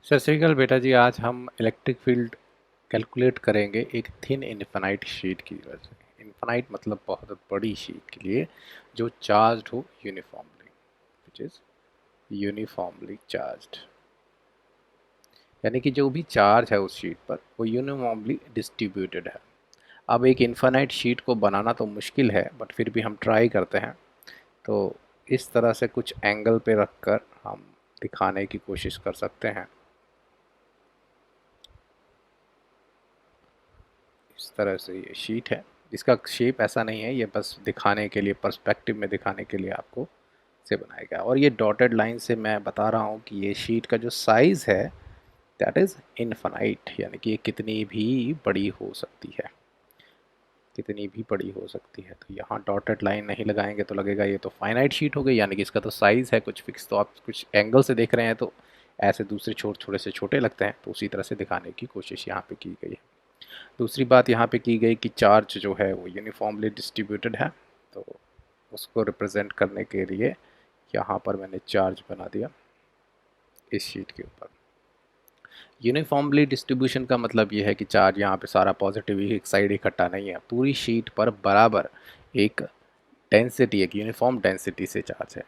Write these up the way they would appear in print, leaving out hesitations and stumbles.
सत श्री अकाल बेटा जी। आज हम इलेक्ट्रिक फील्ड कैलकुलेट करेंगे एक थिन इनफाइनाइट शीट की वजह से। इनफाइनाइट मतलब बहुत बड़ी शीट के लिए जो चार्ज्ड हो uniformly, which is uniformly charged, यानी कि जो भी चार्ज है उस शीट पर वो यूनिफॉर्मली डिस्ट्रीब्यूटेड है। अब एक इनफाइनाइट शीट को बनाना तो मुश्किल है, बट फिर भी हम ट्राई करते हैं। तो इस तरह से कुछ एंगल पे रखकर हम दिखाने की कोशिश कर सकते हैं। इस तरह से ये शीट है, इसका शेप ऐसा नहीं है, ये बस दिखाने के लिए, पर्सपेक्टिव में दिखाने के लिए आपको से बनाया गया। और ये डॉटेड लाइन से मैं बता रहा हूँ कि ये शीट का जो साइज़ है दैट इज़ इनफाइनाइट, यानी कि ये कितनी भी बड़ी हो सकती है, कितनी भी बड़ी हो सकती है। तो यहाँ डॉटेड लाइन नहीं लगाएंगे तो लगेगा ये तो फाइनाइट शीट हो गई, यानी कि इसका तो साइज़ है कुछ फिक्स। तो आप कुछ एंगल से देख रहे हैं तो ऐसे दूसरे छोटे से छोटे लगते हैं, तो उसी तरह से दिखाने की कोशिश यहाँ पे की गई है। दूसरी बात यहाँ पे की गई कि चार्ज जो है वो यूनिफॉर्मली डिस्ट्रीब्यूटेड है, तो उसको रिप्रेजेंट करने के लिए यहाँ पर मैंने चार्ज बना दिया इस शीट के ऊपर। यूनिफॉर्मली डिस्ट्रीब्यूशन का मतलब ये है कि चार्ज यहाँ पे सारा पॉजिटिव ही एक साइड इकट्ठा नहीं है, पूरी शीट पर बराबर एक डेंसिटी, एक यूनिफॉर्म डेंसिटी से चार्ज है।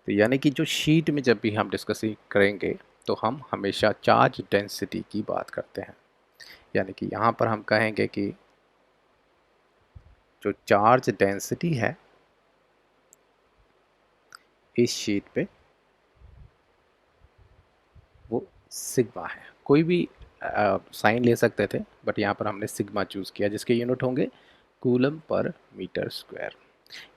तो यानी कि जो शीट में जब भी हम डिस्कसिंग करेंगे तो हम हमेशा चार्ज डेंसिटी की बात करते हैं। यानी कि यहाँ पर हम कहेंगे कि जो चार्ज डेंसिटी है इस शीट पे वो सिग्मा है। कोई भी साइन ले सकते थे, बट यहाँ पर हमने सिग्मा चूज़ किया, जिसके यूनिट होंगे कूलम पर मीटर स्क्वायर,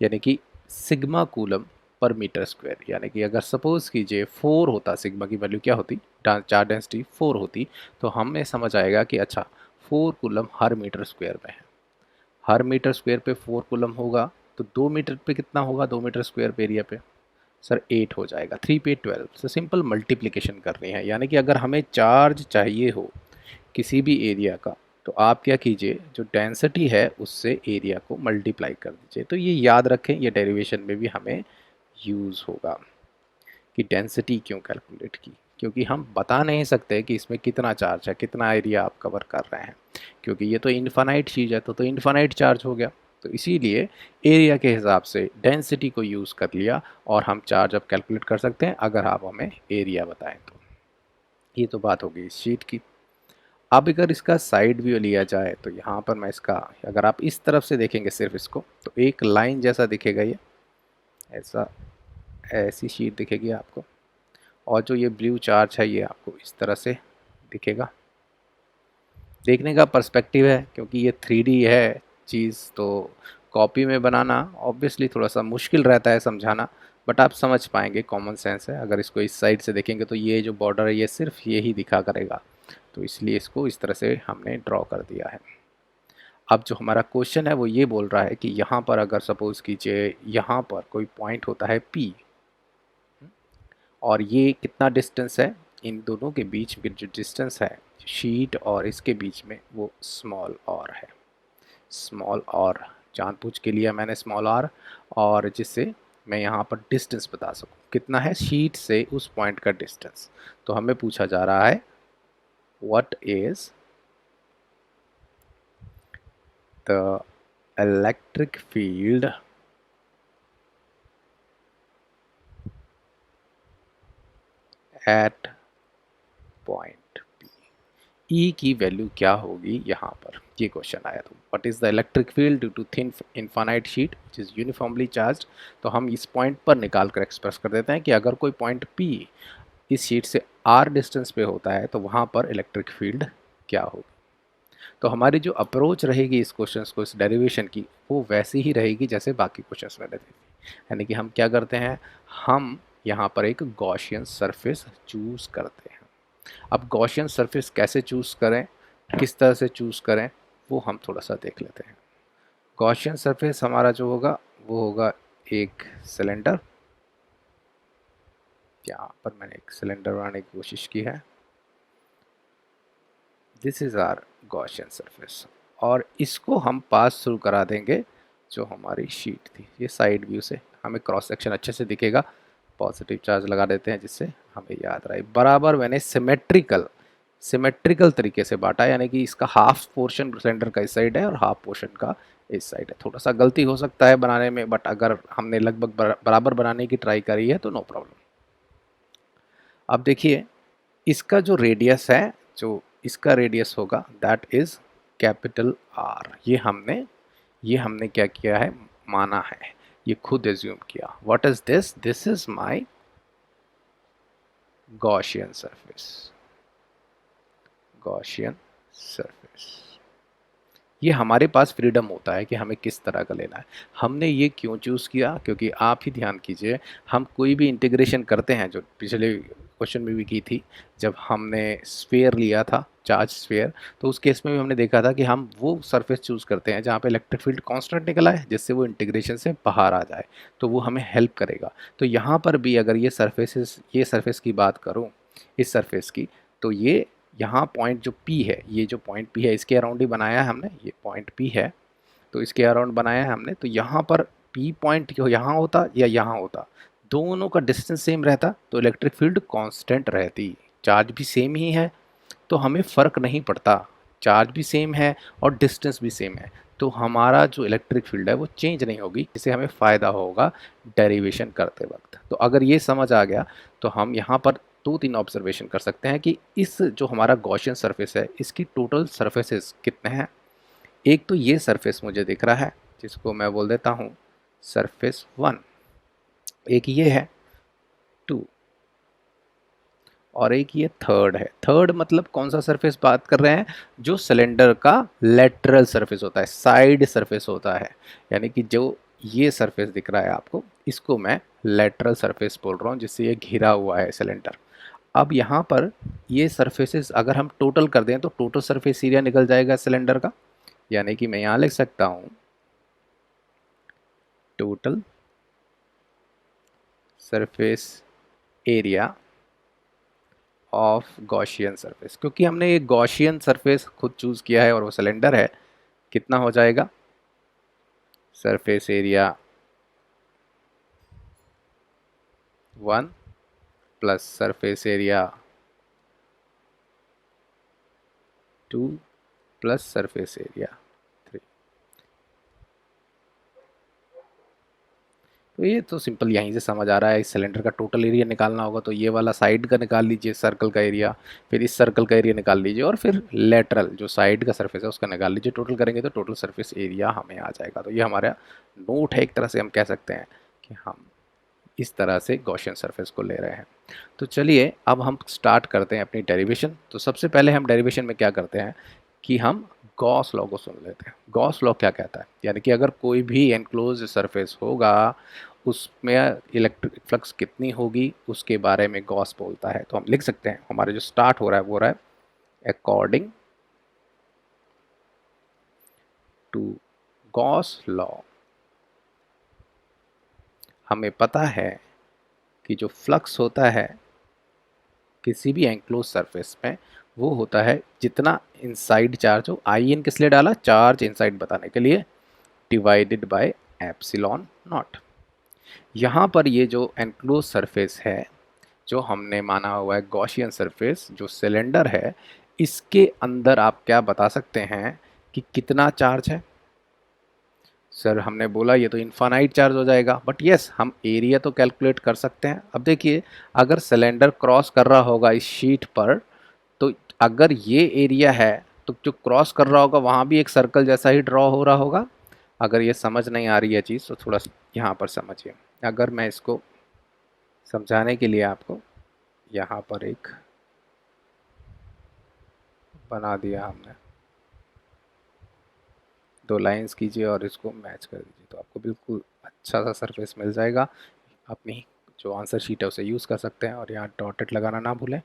यानी कि sigma coulomb per metre square. यानी कि अगर सपोज कीजिए 4 होता, सिग्मा की वैल्यू क्या होती, चार्ज डेंसिटी 4 होती, तो हमें समझ आएगा कि अच्छा 4 कूलम हर मीटर स्क्वायर में है। हर मीटर स्क्वायर पे 4 कूलम होगा, तो 2 मीटर पे कितना होगा, 2 मीटर स्क्वायर पे एरिया पे सर 8 हो जाएगा, 3 पे 12 से सिंपल मल्टीप्लिकेशन करनी है। यानी कि अगर हमें चार्ज चाहिए हो किसी भी एरिया का, तो आप क्या कीजिए, जो डेंसिटी है उससे एरिया को मल्टीप्लाई कर दीजिए। तो ये याद रखें, ये डेरिवेशन में भी हमें यूज़ होगा कि डेंसिटी क्यों कैलकुलेट की, क्योंकि हम बता नहीं सकते कि इसमें कितना चार्ज है, कितना एरिया आप कवर कर रहे हैं, क्योंकि ये तो इनफाइनाइट चीज़ है, तो इनफाइनाइट चार्ज हो गया। तो इसीलिए एरिया के हिसाब से डेंसिटी को यूज़ कर लिया और हम चार्ज अब कैलकुलेट कर सकते हैं अगर आप हमें एरिया बताएं तो। ये तो बात होगी इस शीट की। अब अगर इसका साइड व्यू लिया जाए तो यहाँ पर मैं इसका, अगर आप इस तरफ से देखेंगे सिर्फ इसको, तो एक लाइन जैसा दिखेगा, ये ऐसा, ऐसी शीट दिखेगी आपको। और जो ये ब्लू चार्ज है ये आपको इस तरह से दिखेगा। देखने का पर्सपेक्टिव है, क्योंकि ये 3D है चीज़, तो कॉपी में बनाना ऑब्वियसली थोड़ा सा मुश्किल रहता है समझाना, बट आप समझ पाएंगे, कॉमन सेंस है। अगर इसको इस साइड से देखेंगे तो ये जो बॉर्डर है ये सिर्फ ये ही दिखा करेगा, तो इसलिए इसको इस तरह से हमने ड्रॉ कर दिया है। अब जो हमारा क्वेश्चन है वो ये बोल रहा है कि यहाँ पर अगर सपोज कीजिए यहाँ पर कोई पॉइंट होता है P, और ये कितना डिस्टेंस है, इन दोनों के बीच में जो डिस्टेंस है शीट और इसके बीच में, वो स्मॉल r है। स्मॉल r जानबूझ के लिया मैंने स्मॉल r, और जिससे मैं यहाँ पर डिस्टेंस बता सकूँ कितना है शीट से उस पॉइंट का डिस्टेंस। तो हमें पूछा जा रहा है what is the electric field at point P। E की वैल्यू क्या होगी यहाँ पर, ये क्वेश्चन आया। तो what is the electric field due to thin infinite sheet which is uniformly charge. तो हम इस पॉइंट पर निकाल कर एक्सप्रेस कर देते हैं कि अगर कोई पॉइंट P इस शीट से r डिस्टेंस पे होता है तो वहाँ पर इलेक्ट्रिक फील्ड क्या होगी। तो हमारी जो अप्रोच रहेगी इस क्वेश्चन को, इस डेरिवेशन की, वो वैसी ही रहेगी जैसे बाकी क्वेश्चन में रहती थी। यानी कि हम क्या करते हैं, हम यहाँ पर एक गॉसियन सरफेस चूज़ करते हैं। अब गॉसियन सरफेस कैसे चूज़ करें, किस तरह से चूज़ करें, वो हम थोड़ा सा देख लेते हैं। गॉसियन सरफेस हमारा जो होगा वो होगा एक सिलेंडर। यहाँ पर मैंने एक सिलेंडर बनाने की कोशिश की है। This is our Gaussian surface, और इसको हम पास थ्रू करा देंगे जो हमारी शीट थी। ये साइड व्यू से हमें क्रॉस सेक्शन अच्छे से दिखेगा। पॉजिटिव चार्ज लगा देते हैं जिससे हमें याद रहे, बराबर मैंने सिमेट्रिकल तरीके से बांटा, यानी कि इसका हाफ पोर्शन सिलेंडर का इस साइड है और हाफ पोर्शन का इस साइड है। थोड़ा सा गलती हो सकता है बनाने में, बट अगर हमने लगभग बराबर बनाने की ट्राई करी है तो नो प्रॉब्लम। अब देखिए इसका जो रेडियस है, जो इसका रेडियस होगा दैट इज कैपिटल आर। ये हमने क्या किया है, माना है, ये खुद एज्यूम किया। What is this, this is my Gaussian surface, Gaussian surface. ये हमारे पास फ्रीडम होता है कि हमें किस तरह का लेना है। हमने ये क्यों चूज़ किया, क्योंकि आप ही ध्यान कीजिए, हम कोई भी इंटीग्रेशन करते हैं, जो पिछले क्वेश्चन में भी की थी, जब हमने स्फीयर लिया था, चार्ज स्फीयर, तो उस केस में भी हमने देखा था कि हम वो सरफेस चूज़ करते हैं जहाँ पे इलेक्ट्रिक फील्ड कांस्टेंट निकला है, जिससे वो इंटीग्रेशन से बाहर आ जाए, तो वो हमें हेल्प करेगा। तो यहाँ पर भी अगर ये सरफेस की बात करूँ, इस सरफेस की, तो ये यहाँ पॉइंट जो P है, ये जो पॉइंट P है इसके अराउंड ही बनाया है हमने, ये पॉइंट P है तो इसके अराउंड बनाया है हमने। तो यहाँ पर P पॉइंट यहाँ होता या यहाँ होता, दोनों का डिस्टेंस सेम रहता तो इलेक्ट्रिक फील्ड कांस्टेंट रहती। चार्ज भी सेम ही है तो हमें फ़र्क नहीं पड़ता, चार्ज भी सेम है और डिस्टेंस भी सेम है, तो हमारा जो इलेक्ट्रिक फील्ड है वो चेंज नहीं होगी, इससे हमें फ़ायदा होगा डेरिवेशन करते वक्त। तो अगर ये समझ आ गया तो हम यहाँ पर दो तीन ऑब्जर्वेशन कर सकते हैं कि इस जो हमारा गॉसियन सरफेस है इसकी टोटल सरफेसेस कितने हैं। एक तो ये सरफेस मुझे दिख रहा है जिसको मैं बोल देता हूँ सरफेस 1, एक ये है 2, और एक ये थर्ड है। थर्ड मतलब कौन सा सरफेस बात कर रहे हैं, जो सिलेंडर का लेटरल सरफेस होता है, साइड सरफेस होता है, यानी कि जो ये सरफेस दिख रहा है आपको, इसको मैं लेटरल सरफेस बोल रहा हूँ, जिससे ये घिरा हुआ है सिलेंडर। अब यहाँ पर ये सरफेसेस अगर हम टोटल कर दें तो टोटल सरफेस एरिया निकल जाएगा सिलेंडर का, यानी कि मैं यहाँ लिख सकता हूँ total surface area of Gaussian surface. क्योंकि हमने एक गॉसियन सरफेस खुद चूज़ किया है और वो सिलेंडर है, कितना हो जाएगा, surface area 1 plus surface area 2 plus surface area 3। तो ये तो सिंपल यहीं से समझ आ रहा है, इस सिलेंडर का टोटल एरिया निकालना होगा तो ये वाला साइड का निकाल लीजिए सर्कल का एरिया, फिर इस सर्कल का एरिया निकाल लीजिए, और फिर लेटरल जो साइड का सरफेस है उसका निकाल लीजिए। टोटल करेंगे तो टोटल सरफेस एरिया हमें आ जाएगा। तो ये हमारा नोट है, एक तरह से हम कह सकते हैं कि हम इस तरह से गॉसियन सरफेस को ले रहे हैं। तो चलिए अब हम स्टार्ट करते हैं अपनी डेरिवेशन। तो सबसे पहले हम डेरिवेशन में क्या करते हैं कि हम गॉस लॉ को सुन लेते हैं। गॉस लॉ क्या कहता है, यानी कि अगर कोई भी एनक्लोज सरफेस होगा उसमें इलेक्ट्रिक फ्लक्स कितनी होगी उसके बारे में गॉस बोलता है। तो हम लिख सकते हैं, हमारे जो स्टार्ट हो रहा है वो रहा है अकॉर्डिंग टू गॉस लॉ हमें पता है कि जो फ्लक्स होता है किसी भी एंक्लोज सरफेस में वो होता है जितना इनसाइड चार्ज हो, आई इन किस लिए डाला, चार्ज इनसाइड बताने के लिए, डिवाइडेड बाय एप्सिलॉन नॉट। यहाँ पर ये जो एनक्लोज सरफेस है जो हमने माना हुआ है गॉसियन सरफेस, जो सिलेंडर है, इसके अंदर आप क्या बता सकते हैं कि कितना चार्ज है। सर हमने बोला ये तो इन्फानाइट चार्ज हो जाएगा, बट यस हम एरिया तो कैलकुलेट कर सकते हैं। अब देखिए अगर सिलेंडर क्रॉस कर रहा होगा इस शीट पर, तो अगर ये एरिया है तो जो क्रॉस कर रहा होगा वहाँ भी एक सर्कल जैसा ही ड्रॉ हो रहा होगा। अगर ये समझ नहीं आ रही है चीज़ तो थोड़ा यहाँ पर समझिए। अगर मैं इसको समझाने के लिए आपको यहाँ पर एक बना दिया हमने, दो लाइंस कीजिए और इसको मैच कर दीजिए तो आपको बिल्कुल अच्छा सा सरफेस मिल जाएगा। अपनी जो आंसर शीट है उसे यूज़ कर सकते हैं, और यहाँ डॉटेड लगाना ना भूलें,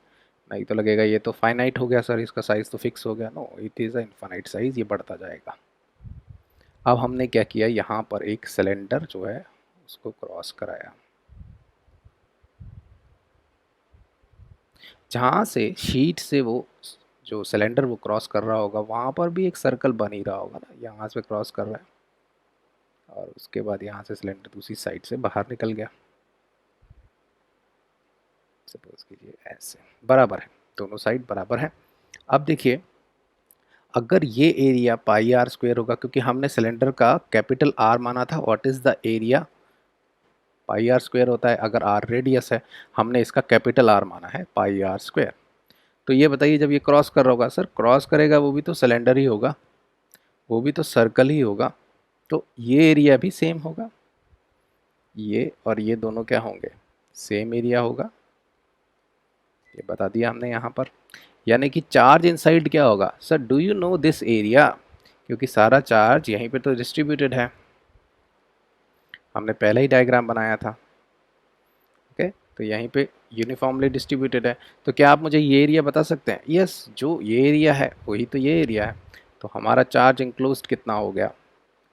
नहीं तो लगेगा ये तो फाइनाइट हो गया सर, इसका साइज़ तो फिक्स हो गया। No, it is a infinite size, ये बढ़ता जाएगा। अब हमने क्या किया, यहाँ पर एक सिलेंडर जो है उसको क्रॉस कराया, जहाँ से शीट से वो जो सिलेंडर वो क्रॉस कर रहा होगा वहाँ पर भी एक सर्कल बन ही रहा होगा ना, यहाँ से क्रॉस कर रहा है और उसके बाद यहाँ से सिलेंडर दूसरी साइड से बाहर निकल गया। सपोज कीजिए ऐसे, बराबर है, दोनों साइड बराबर है। अब देखिए अगर ये एरिया पाई आर स्क्वायर होगा, क्योंकि हमने सिलेंडर का कैपिटल आर माना था, what is the area, pi R square होता है अगर आर रेडियस है, हमने इसका कैपिटल आर माना है पाई आर स्क्वायर। तो ये बताइए जब ये क्रॉस कर रहा होगा, सर क्रॉस करेगा वो भी तो सिलेंडर ही होगा, वो भी तो सर्कल ही होगा, तो ये एरिया भी सेम होगा, ये और ये दोनों क्या होंगे, सेम एरिया होगा, ये बता दिया हमने यहाँ पर। यानी कि चार्ज इनसाइड क्या होगा, sir do you know this area, क्योंकि सारा चार्ज यहीं पे तो डिस्ट्रीब्यूटेड है, हमने पहले ही डायग्राम बनाया था। ओके, तो यहीं पे यूनिफॉर्मली डिस्ट्रीब्यूटेड है, तो क्या आप मुझे ये एरिया बता सकते हैं, यस जो ये एरिया है वही तो ये एरिया है, तो हमारा चार्ज इंक्लोज्ड कितना हो गया,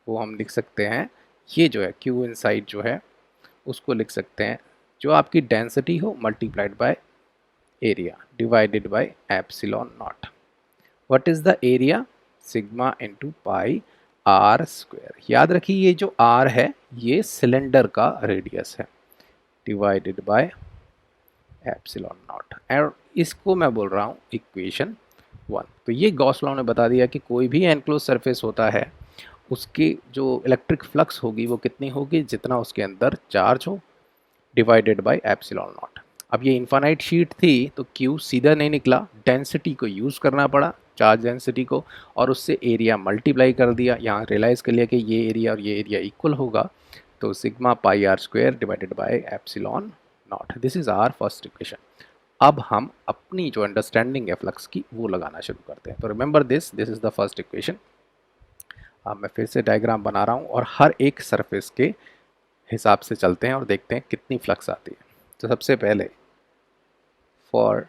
वो हम लिख सकते हैं, ये जो है क्यू इनसाइड जो है उसको लिख सकते हैं, जो आपकी डेंसिटी हो multiplied by area divided by epsilon naught. What is the area, sigma into pi R square. याद रखिए ये जो आर है ये सिलेंडर का रेडियस है, डिवाइडेड बाय एप्सिलॉन नॉट, और इसको मैं बोल रहा हूँ इक्वेशन 1। तो ये गॉस लॉ ने बता दिया कि कोई भी एनक्लोज सरफेस होता है उसकी जो इलेक्ट्रिक फ्लक्स होगी वो कितनी होगी, जितना उसके अंदर चार्ज हो, डिवाइडेड बाय एप्सिलॉन नॉट। अब ये इन्फानाइट शीट थी तो क्यू सीधा नहीं निकला, डेंसिटी को यूज़ करना पड़ा, चार्ज डेंसिटी को, और उससे एरिया मल्टीप्लाई कर दिया, यहाँ रियलाइज़ कर लिया कि ये एरिया और ये एरिया इक्वल होगा, तो sigma pi R square divided by epsilon naught, this is our first equation. अब हम अपनी जो अंडरस्टैंडिंग है फ्लक्स की वो लगाना शुरू करते हैं। तो remember this is the first equation. अब मैं फिर से डायग्राम बना रहा हूँ और हर एक सरफेस के हिसाब से चलते हैं और देखते हैं कितनी फ्लक्स आती है। तो सबसे पहले फॉर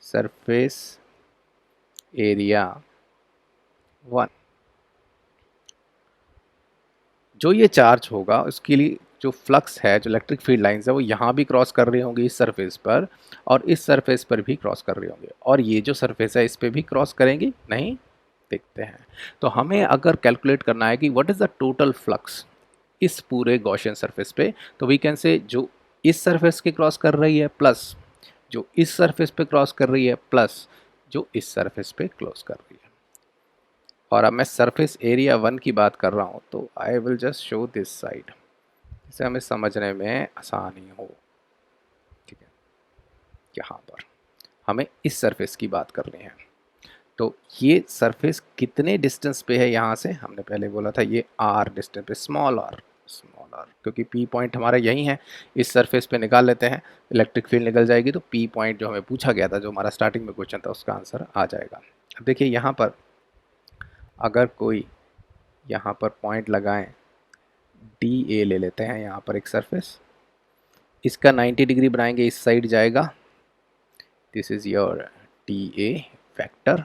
सरफेस एरिया 1, जो ये चार्ज होगा उसके लिए जो फ्लक्स है, जो इलेक्ट्रिक फील्ड लाइंस है वो यहाँ भी क्रॉस कर रही होंगी इस सरफेस पर, और इस सरफेस पर भी क्रॉस कर रही होंगी, और ये जो सरफेस है इस पर भी क्रॉस करेंगी नहीं, देखते हैं। तो हमें अगर कैलकुलेट करना है कि what is the total flux इस पूरे गॉसियन सरफेस पे, तो वी कैन से जो इस सरफेस के क्रॉस कर रही है प्लस जो इस सरफेस पे क्रॉस कर रही है प्लस जो इस सरफेस पे क्रॉस कर रही है। और अब मैं सरफेस एरिया 1 की बात कर रहा हूँ, तो I will just show this side, इसे हमें समझने में आसानी हो, ठीक है। यहाँ पर हमें इस सरफेस की बात करनी है, तो ये सरफेस कितने डिस्टेंस पे है यहाँ से, हमने पहले बोला था ये आर डिस्टेंस पे, स्मॉल आर, क्योंकि पी पॉइंट हमारा यही है, इस सरफेस पे निकाल लेते हैं, इलेक्ट्रिक फील्ड निकल जाएगी, तो पी पॉइंट जो हमें पूछा गया था, जो हमारा स्टार्टिंग में क्वेश्चन था, उसका आंसर आ जाएगा। अब देखिए यहाँ पर अगर कोई यहाँ पर पॉइंट लगाएं, डी ए ले लेते हैं यहाँ पर एक सरफेस, इसका 90 डिग्री बनाएंगे, इस साइड जाएगा, this is your D A vector,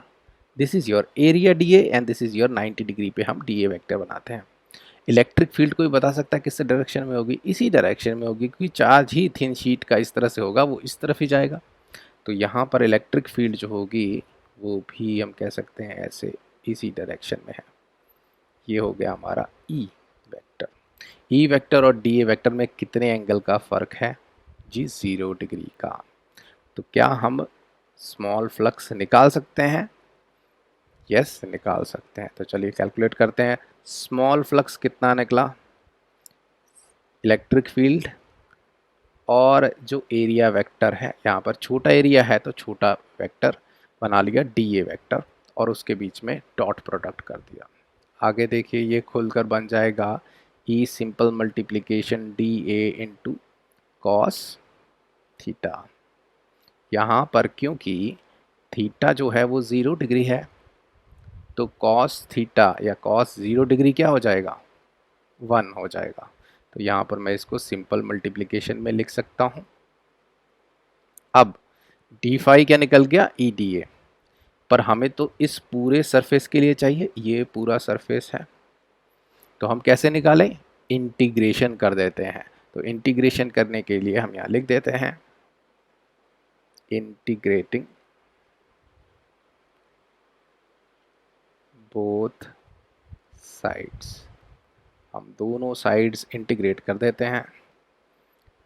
this is your area D A, and this is your 90 degree पे हम डी ए वैक्टर बनाते हैं। इलेक्ट्रिक फील्ड कोई बता सकता है किस डायरेक्शन में होगी, इसी डायरेक्शन में होगी, क्योंकि चार्ज ही थिन शीट का इस तरह से होगा, वो इस तरफ ही जाएगा, तो यहाँ पर इलेक्ट्रिक फील्ड जो होगी वो भी हम कह सकते हैं ऐसे इसी डायरेक्शन में है। ये हो गया हमारा ई वेक्टर। ई वेक्टर और डी ए वेक्टर में कितने एंगल का फ़र्क है जी, 0 डिग्री का। तो क्या हम स्मॉल फ्लक्स निकाल सकते हैं, यस निकाल सकते हैं। तो चलिए कैलकुलेट करते हैं, स्मॉल फ्लक्स कितना निकला, इलेक्ट्रिक फील्ड और जो एरिया वेक्टर है, यहाँ पर छोटा एरिया है तो छोटा वेक्टर बना लिया डी ए वेक्टर, और उसके बीच में डॉट प्रोडक्ट कर दिया। आगे देखिए ये खुलकर बन जाएगा E simple multiplication D A into cos theta. यहाँ पर क्योंकि थीटा जो है वो 0 डिग्री है, तो कॉस थीटा या कॉस 0 डिग्री क्या हो जाएगा, 1 हो जाएगा। तो यहाँ पर मैं इसको सिंपल मल्टीप्लिकेशन में लिख सकता हूँ। अब डी फाई क्या निकल गया, ई डी ए, पर हमें तो इस पूरे सरफेस के लिए चाहिए, ये पूरा सरफेस है, तो हम कैसे निकालें, इंटीग्रेशन कर देते हैं। तो इंटीग्रेशन करने के लिए हम यहाँ लिख देते हैं इंटीग्रेटिंग बोथ साइड्स, हम दोनों साइड्स इंटीग्रेट कर देते हैं,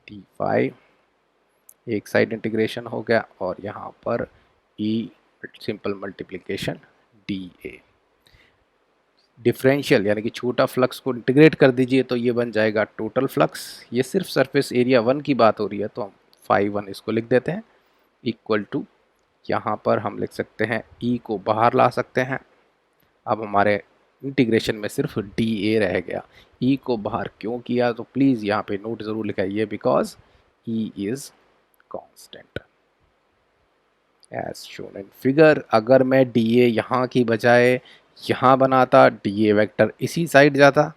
डी फाई एक साइड इंटीग्रेशन हो गया और यहाँ पर E simple multiplication D A. Differential यानी कि छोटा फ्लक्स को इंटीग्रेट कर दीजिए तो ये बन जाएगा टोटल फ्लक्स। ये सिर्फ सरफेस एरिया 1 की बात हो रही है तो हम फाई 1 इसको लिख देते हैं इक्वल टू, यहाँ पर हम लिख सकते हैं ई को बाहर ला सकते हैं। अब हमारे इंटीग्रेशन में सिर्फ डी ए रह गया। ई को बाहर क्यों किया तो प्लीज़ यहाँ पे नोट ज़रूर लिखाइए, because E is constant as shown in figure. अगर मैं डी ए यहाँ की बजाय यहाँ बनाता, डी ए वेक्टर इसी साइड जाता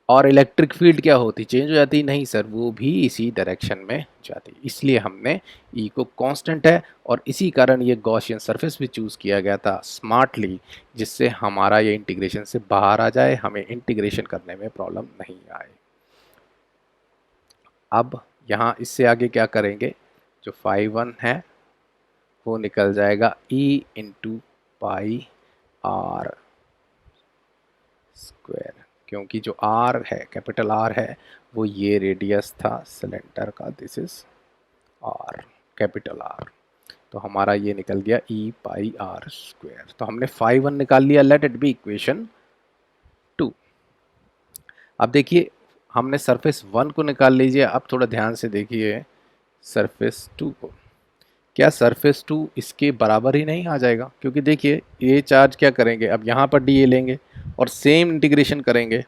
और इलेक्ट्रिक फील्ड क्या होती, चेंज हो जाती? नहीं सर, वो भी इसी डायरेक्शन में जाती। इसलिए हमने ई को कांस्टेंट है और इसी कारण ये गॉसियन सरफेस भी चूज़ किया गया था स्मार्टली, जिससे हमारा ये इंटीग्रेशन से बाहर आ जाए, हमें इंटीग्रेशन करने में प्रॉब्लम नहीं आए। अब यहाँ इससे आगे क्या करेंगे, जो फाई 1 है वो निकल जाएगा E into pi R square, क्योंकि जो आर है, कैपिटल आर है, वो ये रेडियस था सिलेंडर का, this is R, capital R. तो हमारा ये निकल गया ई पाई आर स्क्वायर। तो हमने फाई 1 निकाल लिया, लेट इट बी इक्वेशन 2। अब देखिए हमने सरफेस 1 को निकाल लीजिए। अब थोड़ा ध्यान से देखिए सरफेस 2 को, क्या सरफेस 2 इसके बराबर ही नहीं आ जाएगा? क्योंकि देखिए ये चार्ज क्या करेंगे, अब यहाँ पर डी ए लेंगे और सेम इंटीग्रेशन करेंगे,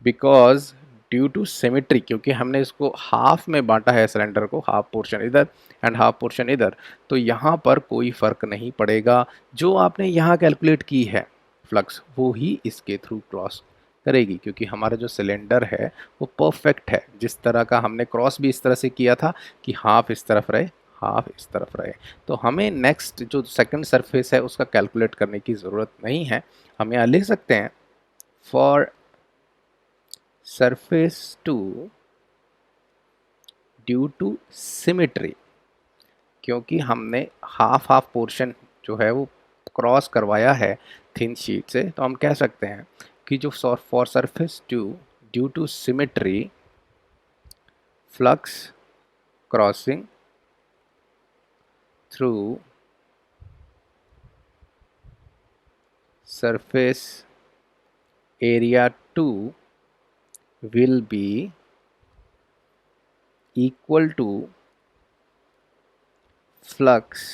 बिकॉज ड्यू टू सिमेट्री, क्योंकि हमने इसको हाफ में बांटा है सिलेंडर को, हाफ पोर्शन इधर एंड हाफ पोर्शन इधर, तो यहाँ पर कोई फर्क नहीं पड़ेगा। जो आपने यहाँ कैलकुलेट की है फ्लक्स, वो ही इसके थ्रू क्रॉस करेगी, क्योंकि हमारा जो सिलेंडर है वो परफेक्ट है। जिस तरह का हमने क्रॉस भी इस तरह से किया था कि हाफ इस तरफ रहे, हाफ इस तरफ रहे, तो हमें नेक्स्ट जो सेकंड सरफेस है उसका कैलकुलेट करने की ज़रूरत नहीं है। हम यहाँ लिख सकते हैं for surface 2 due to symmetry, क्योंकि हमने हाफ हाफ पोर्शन जो है वो क्रॉस करवाया है थिन शीट से, तो हम कह सकते हैं कि जो for surface 2 due to symmetry flux crossing through surface area 2 will be equal to flux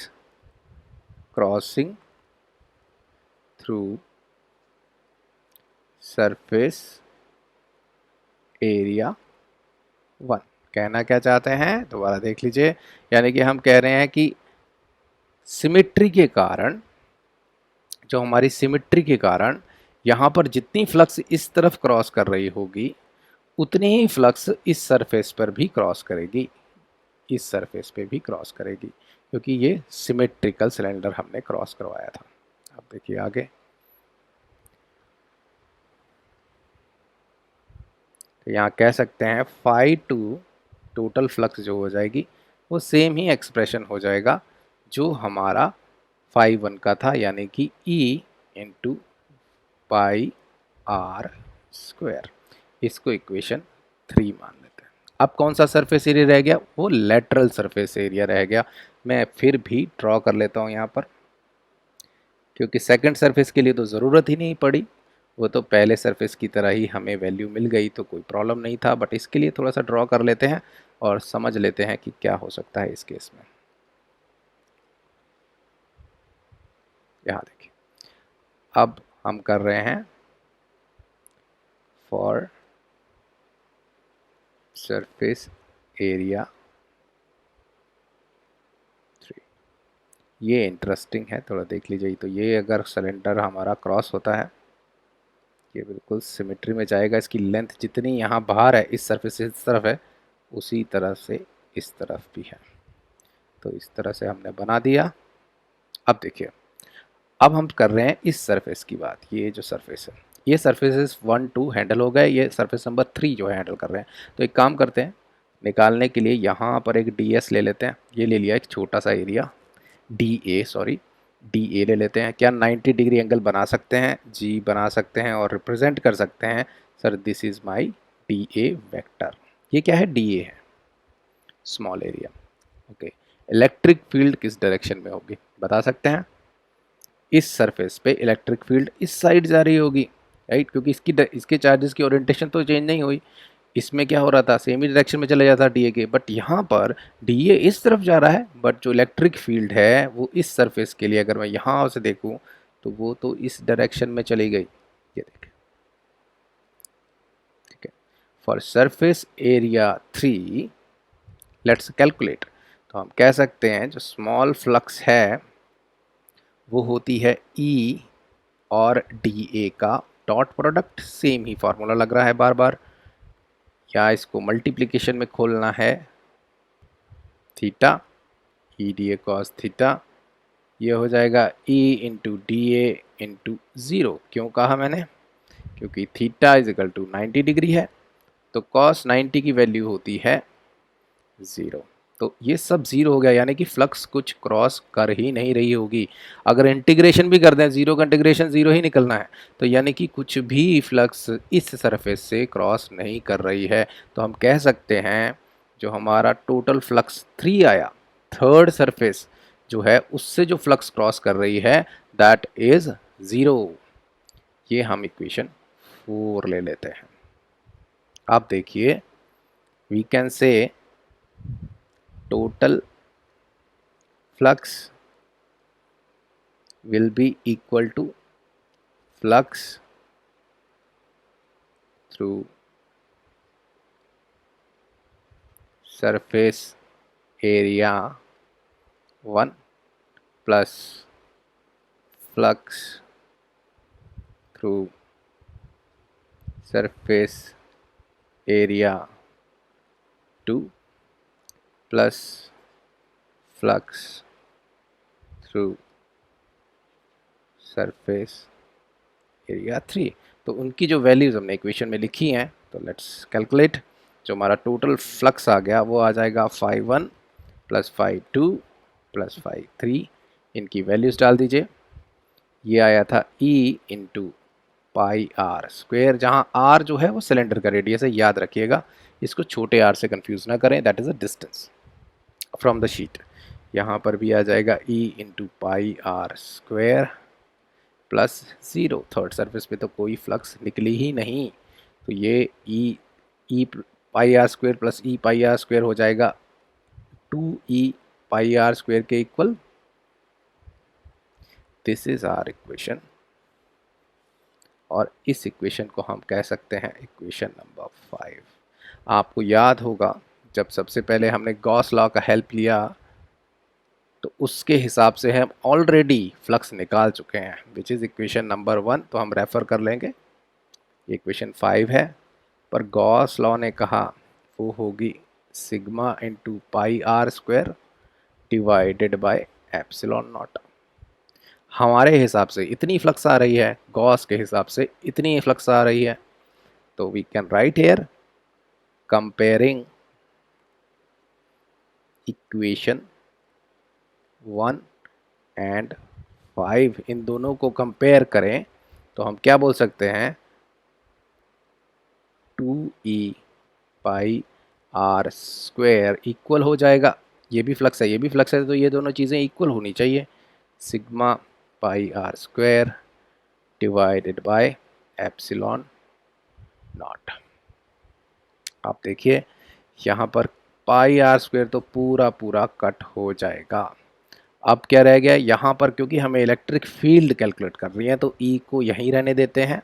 crossing through surface area 1। कहना क्या चाहते हैं, दोबारा देख लीजिए। यानी कि हम कह रहे हैं कि सिमेट्री के कारण, जो हमारी सिमेट्री के कारण यहाँ पर जितनी फ्लक्स इस तरफ क्रॉस कर रही होगी, उतनी ही फ्लक्स इस सरफेस पर भी क्रॉस करेगी, इस सरफेस पे भी क्रॉस करेगी, क्योंकि ये सिमेट्रिकल सिलेंडर हमने क्रॉस करवाया था। अब देखिए आगे, तो यहाँ कह सकते हैं फाई 2 टोटल फ्लक्स जो हो जाएगी वो सेम ही एक्सप्रेशन हो जाएगा जो हमारा फाई 1 का था, यानी कि E into pi R square. इसको इक्वेशन 3 मान लेते हैं। अब कौन सा सरफेस एरिया रह गया, वो लेटरल सरफेस एरिया रह गया। मैं फिर भी ड्रॉ कर लेता हूँ यहाँ पर, क्योंकि सेकंड सरफेस के लिए तो ज़रूरत ही नहीं पड़ी, वो तो पहले सरफेस की तरह ही हमें वैल्यू मिल गई, तो कोई प्रॉब्लम नहीं था। बट इसके लिए थोड़ा सा ड्रॉ कर लेते हैं और समझ लेते हैं कि क्या हो सकता है इस केस में। यहाँ देखिए, अब हम कर रहे हैं फॉर सरफेस एरिया 3। ये इंटरेस्टिंग है, थोड़ा देख लीजिए। तो ये अगर सिलेंडर हमारा क्रॉस होता है, ये बिल्कुल सिमेट्री में जाएगा। इसकी लेंथ जितनी यहाँ बाहर है, इस सरफेस से इस तरफ है, उसी तरह से इस तरफ भी है। तो इस तरह से हमने बना दिया। अब देखिए, अब हम कर रहे हैं इस सरफेस की बात। ये जो सरफेस है, ये सरफेसेस 1 2 हैंडल हो गए, ये सरफेस नंबर 3 जो है हैंडल कर रहे हैं। तो एक काम करते हैं, निकालने के लिए यहाँ पर एक डी एस ले लेते हैं। ये ले लिया एक छोटा सा एरिया, डी ए ले लेते हैं। क्या 90 डिग्री एंगल बना सकते हैं? जी बना सकते हैं, और रिप्रेजेंट कर सकते हैं, sir this is my D A vector. ये क्या है? डी ए है, small area. Okay, electric field किस डायरेक्शन में होगी, बता सकते हैं? इस सरफेस पे इलेक्ट्रिक फील्ड इस साइड जा रही होगी, राइट, क्योंकि इसके चार्जेस की ओरिएंटेशन तो चेंज नहीं हुई। इसमें क्या हो रहा था, सेम ही डायरेक्शन में चले जाता डीए के, बट यहाँ पर डीए इस तरफ जा रहा है, बट जो इलेक्ट्रिक फील्ड है वो इस सरफेस के लिए अगर मैं यहाँ से देखूँ तो वो तो इस डायरेक्शन में चली गई। ये देखें, ठीक है। For surface area 3 let's calculate, तो हम कह सकते हैं जो स्मॉल फ्लक्स है वो होती है ई और डी ए का डॉट प्रोडक्ट। सेम ही फॉर्मूला लग रहा है बार बार, या इसको मल्टीप्लिकेशन में खोलना है, theta E D A cos theta, ये हो जाएगा E into D A into zero. क्यों कहा मैंने, क्योंकि theta is equal to 90 degree है, तो कॉस 90 की वैल्यू होती है 0। तो ये सब 0 हो गया, यानी कि फ्लक्स कुछ क्रॉस कर ही नहीं रही होगी। अगर इंटीग्रेशन भी कर दें, 0 का इंटीग्रेशन 0 ही निकलना है, तो यानी कि कुछ भी फ्लक्स इस सरफेस से क्रॉस नहीं कर रही है। तो हम कह सकते हैं जो हमारा टोटल फ्लक्स 3 आया, थर्ड सरफेस जो है उससे जो फ्लक्स क्रॉस कर रही है दैट इज 0। ये हम इक्वेशन 4 ले लेते हैं। आप देखिए, we can say total flux will be equal to flux through surface area 1 plus flux through surface area 2 plus flux through surface area 3। तो उनकी जो वैल्यूज़ हमने इक्वेशन में लिखी हैं, तो लेट्स कैलकुलेट। जो हमारा टोटल फ्लक्स आ गया वो आ जाएगा 5.1 प्लस 5.2 प्लस 5.3, इनकी वैल्यूज़ डाल दीजिए। ये आया था E into pi R square, जहाँ आर जो है वो सिलेंडर का रेडियस है, याद रखिएगा, इसको छोटे आर से कंफ्यूज ना करें, that is a distance from the sheet. यहाँ पर भी आ जाएगा E into pi R square plus 0। Third surface पे तो कोई फ्लक्स निकली ही नहीं, तो ये E pi R square plus E pi R square हो जाएगा 2e पाई आर स्क्वेयर के equal. This is our equation, और इस इक्वेशन को हम कह सकते हैं इक्वेशन नंबर 5। आपको याद होगा जब सबसे पहले हमने गॉस लॉ का हेल्प लिया तो उसके हिसाब से हम ऑलरेडी फ्लक्स निकाल चुके हैं, विच इज़ इक्वेशन नंबर 1, तो हम रेफ़र कर लेंगे। इक्वेशन 5 है, पर गॉस लॉ ने कहा वो होगी sigma into pi R square divided by epsilon naught. हमारे हिसाब से इतनी फ्लक्स आ रही है, गॉस के हिसाब से इतनी फ्लक्स आ रही है, तो we can write here comparing equation 1 and 5, इन दोनों को कंपेयर करें तो हम क्या बोल सकते हैं, 2e pi R square equal हो जाएगा, ये भी फ्लक्स है ये भी फ्लक्स है, तो ये दोनों चीज़ें इक्वल होनी चाहिए, sigma pi R square divided by epsilon naught. आप देखिए यहाँ पर पाई आर स्क्वेयर तो पूरा पूरा कट हो जाएगा। अब क्या रह गया यहाँ पर, क्योंकि हमें इलेक्ट्रिक फील्ड कैलकुलेट कर रही है तो ई को यहीं रहने देते हैं,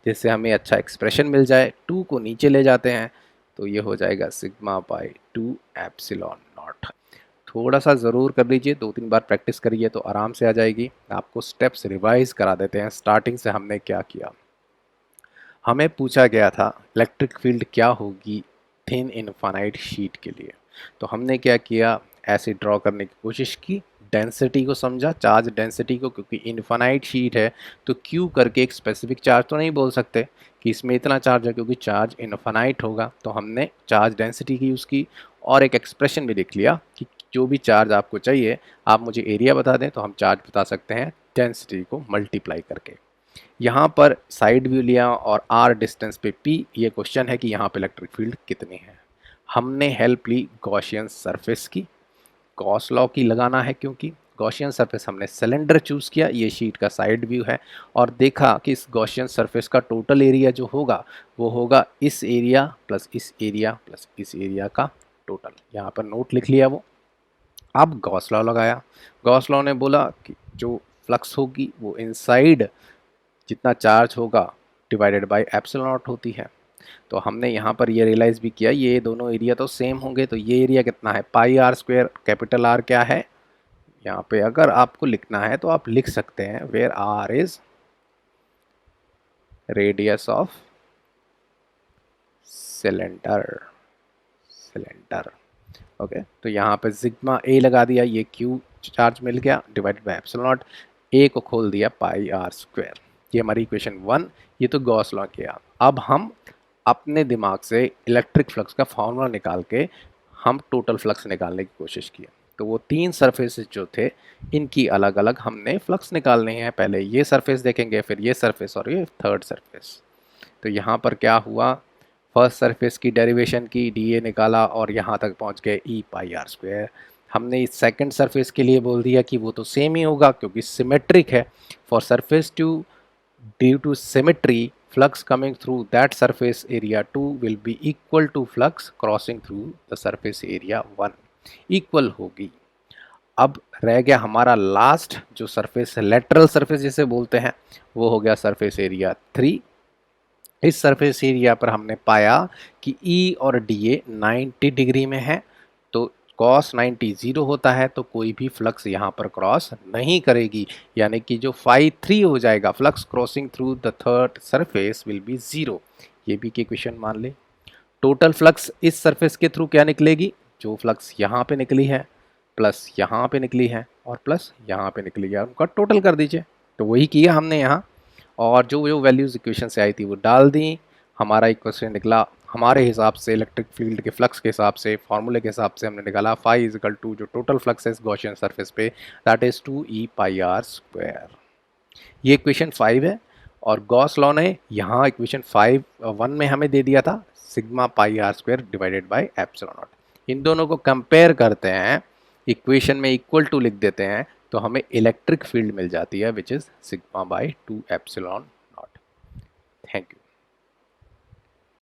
जिससे हमें अच्छा एक्सप्रेशन मिल जाए। 2 को नीचे ले जाते हैं तो ये हो जाएगा सिग्मा बाई 2 एप्सिलॉन नॉट। थोड़ा सा ज़रूर कर लीजिए, 2-3 बार प्रैक्टिस करिए तो आराम से आ जाएगी। आपको स्टेप्स रिवाइज करा देते हैं, स्टार्टिंग से हमने क्या किया। हमें पूछा गया था इलेक्ट्रिक फील्ड क्या होगी थिन इनफाइनाइट शीट के लिए, तो हमने क्या किया, ऐसे ड्रॉ करने की कोशिश की, डेंसिटी को समझा, चार्ज डेंसिटी को, क्योंकि इनफाइनाइट शीट है तो क्यू करके एक स्पेसिफिक चार्ज तो नहीं बोल सकते कि इसमें इतना चार्ज है, क्योंकि चार्ज इनफाइनाइट होगा। तो हमने चार्ज डेंसिटी की यूज़ की और एक एक्सप्रेशन भी लिख लिया कि जो भी चार्ज आपको चाहिए आप मुझे एरिया बता दें तो हम चार्ज बता सकते हैं डेंसिटी को मल्टीप्लाई करके। यहाँ पर साइड व्यू लिया और आर डिस्टेंस पे पी, ये क्वेश्चन है कि यहाँ पे इलेक्ट्रिक फील्ड कितनी है। हमने हेल्प ली गॉसियन सरफेस की, गॉस लॉ की लगाना है, क्योंकि गॉसियन सरफेस हमने सिलेंडर चूज़ किया, ये शीट का साइड व्यू है, और देखा कि इस गॉसियन सरफेस का टोटल एरिया जो होगा वो होगा इस एरिया प्लस इस एरिया प्लस इस एरिया का टोटल। यहाँ पर नोट लिख लिया वो। अब गॉस लॉ लगाया। गॉस लॉ ने बोला कि जो फ्लक्स होगी वो इनसाइड जितना चार्ज होगा डिवाइडेड बाय एप्सिलॉन नॉट होती है। तो हमने यहाँ पर ये रियलाइज़ भी किया ये दोनों एरिया तो सेम होंगे, तो ये एरिया कितना है पाई आर स्क्वायर, कैपिटल आर क्या है, यहाँ पे अगर आपको लिखना है तो आप लिख सकते हैं where R is radius of cylinder. Okay, तो यहाँ पे सिग्मा ए लगा दिया, ये क्यू चार्ज मिल गया डिवाइडेड बाय एप्सिलॉन नॉट, ए को खोल दिया पाई आर स्क्वायर। ये हमारी इक्वेशन 1, ये तो गॉस लॉ किया। अब हम अपने दिमाग से इलेक्ट्रिक फ्लक्स का फॉर्मूला निकाल के हम टोटल फ्लक्स निकालने की कोशिश की। तो वो 3 सरफेसेस जो थे इनकी अलग अलग हमने फ्लक्स निकालने हैं। पहले ये सरफेस देखेंगे, फिर ये सरफेस और ये थर्ड सरफेस। तो यहाँ पर क्या हुआ, फर्स्ट सरफेस की डेरिवेशन की, डी ए निकाला और यहाँ तक पहुँच गए ई पाई आर स्क्वायर। हमने इस सेकंड सरफेस के लिए बोल दिया कि वो तो सेम ही होगा क्योंकि सिमेट्रिक है। For surface two, due to symmetry, flux coming through that surface area 2 will be equal to flux crossing through the surface area 1, equal होगी। अब रह गया हमारा लास्ट जो सरफेस है, लेटरल सरफेस जिसे बोलते हैं, वो हो गया सरफेस एरिया 3। इस सरफेस एरिया पर हमने पाया कि E और DA 90 डिग्री में है, तो cos 90 0 होता है, तो कोई भी फ्लक्स यहाँ पर क्रॉस नहीं करेगी, यानी कि जो phi 3 हो जाएगा, flux crossing through the third surface will be 0। ये भी की क्वेश्चन मान ले। टोटल फ्लक्स इस सरफेस के थ्रू क्या निकलेगी, जो फ्लक्स यहाँ पे निकली है प्लस यहाँ पे निकली है और प्लस यहाँ पे निकली है, उनका टोटल कर दीजिए। तो वही किया हमने यहाँ, और जो जो वैल्यूज़ इक्वेशन से आई थी वो डाल दी। हमारा इक्वेशन निकला हमारे हिसाब से, इलेक्ट्रिक फील्ड के फ्लक्स के हिसाब से, फार्मूले के हिसाब से हमने निकाला फाई इज इक्वल टू जो टोटल फ्लक्स है इस गॉसियन सरफेस पे, that is 2 e pi R square. ये इक्वेशन 5 है, और गॉस लॉ ने यहाँ इक्वेशन 1 में हमें दे दिया था sigma pi R square divided by epsilon naught. इन दोनों को कंपेयर करते हैं, इक्वेशन में इक्वल टू लिख देते हैं, तो हमें इलेक्ट्रिक फील्ड मिल जाती है which is sigma by 2 epsilon not. Thank you.